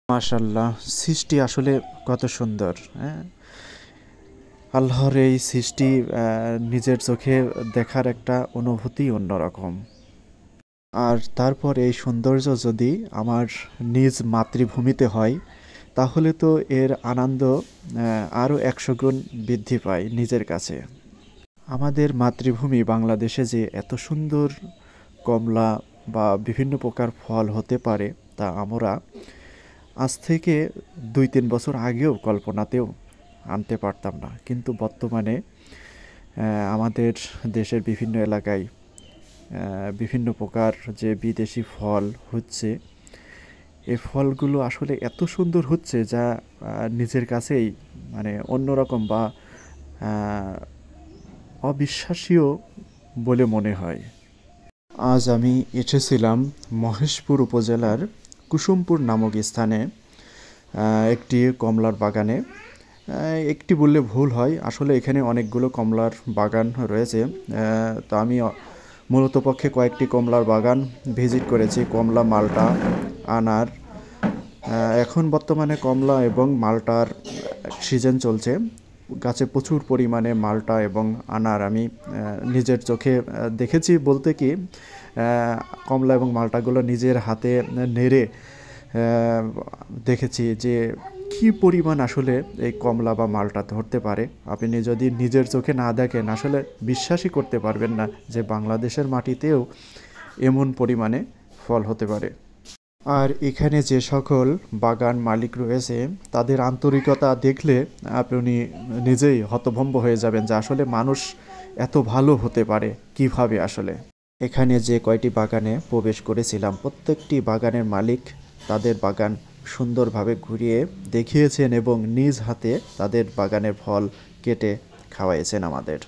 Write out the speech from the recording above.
মাশাল্লাহ, সৃষ্টি আসলে কত সুন্দর। হ্যাঁ, আল্লাহর এই সৃষ্টি নিজের চোখে দেখার একটা অনুভূতি অন্যরকম। আর তারপর এই সৌন্দর্য যদি আমার নিজ মাতৃভূমিতে হয়, তাহলে তো এর আনন্দ আরও ১০০ গুণ বৃদ্ধি পায় নিজের কাছে। আমাদের মাতৃভূমি বাংলাদেশে যে এত সুন্দর কমলা বা বিভিন্ন প্রকার ফল হতে পারে, তা আমরা আজ থেকে ২-৩ বছর আগেও কল্পনাতেও আনতে পারতাম না। কিন্তু বর্তমানে আমাদের দেশের বিভিন্ন এলাকায় বিভিন্ন প্রকার যে বিদেশি ফল হচ্ছে, এই ফলগুলো আসলে এত সুন্দর হচ্ছে যা নিজের কাছেই মানে অন্যরকম বা অবিশ্বাসীয় বলে মনে হয়। আজ আমি এসেছিলাম মহেশপুর উপজেলার কুসুমপুর নামক স্থানে একটি কমলার বাগানে। একটি বললে ভুল হয়, আসলে এখানে অনেকগুলো কমলার বাগান রয়েছে। তো আমি মূলত পক্ষে কয়েকটি কমলার বাগান ভিজিট করেছি। কমলা, মালটা, আনার। এখন বর্তমানে কমলা এবং মালটার সিজন চলছে। গাছে প্রচুর পরিমাণে মালটা এবং আনার আমি নিজের চোখে দেখেছি। বলতে কি, কমলা এবং মালটাগুলো নিজের হাতে নেড়ে দেখেছি যে কী পরিমাণ আসলে এই কমলা বা মালটা ধরতে পারে। আপনি যদি নিজের চোখে না দেখেন আসলে বিশ্বাসই করতে পারবেন না যে বাংলাদেশের মাটিতেও এমন পরিমাণে ফল হতে পারে। আর এখানে যে সকল বাগান মালিক রয়েছে, তাদের আন্তরিকতা দেখলে আপনি নিজেই হতভম্ব হয়ে যাবেন যে আসলে মানুষ এত ভালো হতে পারে কিভাবে আসলে। এখানে যে কয়টি বাগানে প্রবেশ করেছিলাম, প্রত্যেকটি বাগানের মালিক তাদের বাগান সুন্দরভাবে ঘুরিয়ে দেখিয়েছেন এবং নিজ হাতে তাদের বাগানের ফল কেটে খাওয়াইছেন আমাদের।